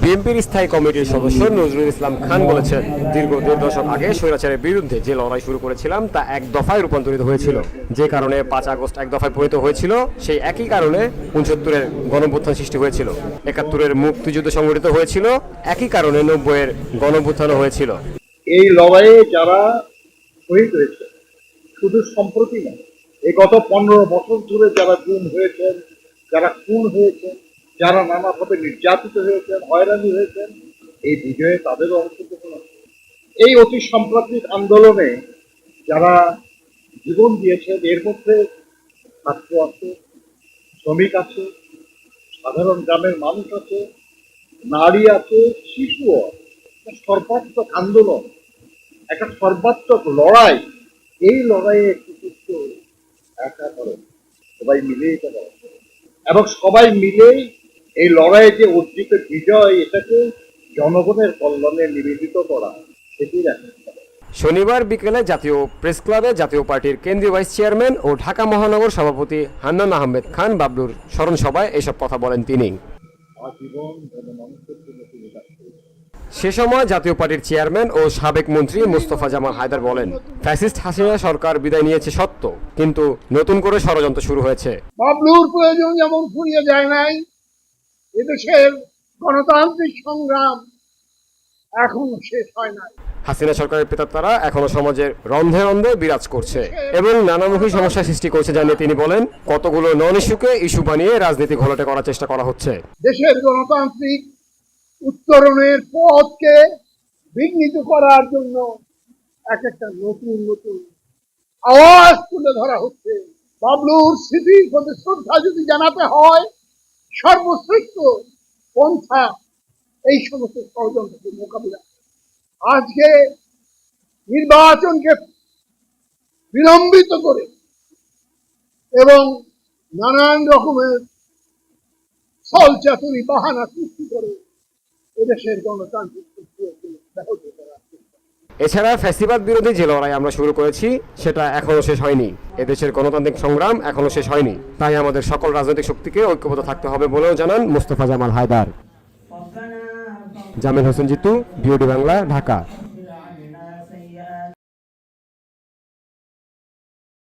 বিএনপির স্থায়ী কমিটির সদস্য নজরুল ইসলাম খান বলেছেন, দীর্ঘ ১.৫ দশক আগে স্বৈরাচারের বিরুদ্ধে যে লড়াই শুরু করেছিলাম তা এক দফায় রূপান্তরিত হয়েছিল। যে কারণে ৫ আগস্ট এক দফায় পরিণত হয়েছিল, সেই একই কারণে ৬৯-এর গণঅভ্যুত্থান সৃষ্টি হয়েছিল, ৭১-এর মুক্তিযুদ্ধ সংগঠিত হয়েছিল, একই কারণে ৯০-এর গণঅভ্যুত্থানও হয়েছিল। এই লড়াইয়ে যারা শহীদ হয়েছে শুধু সম্প্রতি না, এই গত ১৫ বছর ধরে যারা গুম হয়েছেন, যারা খুন হয়েছেন, যারা নানাভাবে নির্যাতিত হয়েছেন, হয়রানি হয়েছেন, এই বিজয়ে তাদেরও অংশগ্রহণ আছে। এই অতি সাম্প্রতিক আন্দোলনে যারা জীবন দিয়েছেন এর মধ্যে ছাত্র আছে, শ্রমিক আছে, সাধারণ গ্রামের মানুষ আছে, নারী আছে, শিশুও আছে। সর্বাত্মক আন্দোলন, একটা সর্বাত্মক লড়াই। এই লড়াইয়ে একটু কিছু একা করে সবাই মিলেই এটা করে এবং সবাই মিলেই এই লড়াইয়ে যে অর্জিত বিজয় এটাকে জনগণের কল্যাণে নিবেদিত করা, সেটি দেখা। শনিবার বিকেলে জাতীয় প্রেস ক্লাবে জাতীয় পার্টির কেন্দ্রীয় ভাইস চেয়ারম্যান ও ঢাকা মহানগর সভাপতি হান্নান আহমেদ খান বাবলুর স্মরণ সভায় এসব কথা বলেন তিনি। সে সময় জাতীয় পার্টির চেয়ারম্যান ও সাবেক মন্ত্রী মোস্তফা জামাল হায়দার বলেন, ফ্যাসিস্ট হাসিনা সরকার বিদায় নিয়েছে সত্য, কিন্তু নতুন করে ষড়যন্ত্র শুরু হয়েছে। বাবলুর প্রয়োজন যেমন ফুরিয়ে যায় নাই, এদেশের গণতান্ত্রিক সংগ্রাম এখনো শেষ হয় নাই। হাসিনা সরকারের প্রেতাত্মারা এখনো সমাজের রন্ধে রন্ধে বিরাজ করছে এবং নানামুখী সমস্যা সৃষ্টি করছে জানিয়ে তিনি বলেন, কতগুলো নন ইস্যুকে ইস্যু বানিয়ে রাজনীতি ঘোলাটে করার চেষ্টা করা হচ্ছে। দেশের গণতান্ত্রিক উত্তরণের পথকে বিঘ্নিত করার জন্য এক একটা নতুন নতুন আওয়াজ তুলে ধরা হচ্ছে। বাবলুর স্মৃতির প্রতি শ্রদ্ধা যদি জানাতে হয়, সর্বশ্রেষ্ঠ পন্থা এই সমস্ত ষড়যন্ত্রকে মোকাবিলা। আজকে নির্বাচনকে বিলম্বিত করে এবং নানান রকমের ছল চাতুরি বাহানা সৃষ্টি করে এদেশের গণতান্ত্রিক প্রক্রিয়াকে ব্যাহত করার চেষ্টা। এছাড়া ফ্যাসিবাদ বিরোধী যে লড়াই আমরা শুরু করেছি সেটা এখনো শেষ হয়নি। এদেশের গণতান্ত্রিক সংগ্রাম এখনো শেষ হয়নি। তাই আমাদের সকল রাজনৈতিক শক্তিকে ঐক্যবদ্ধ থাকতে হবে বলেও জানান মোস্তফা জামাল হায়দার। জামিল হোসেন জিতু, বিওডি বাংলা, ঢাকা।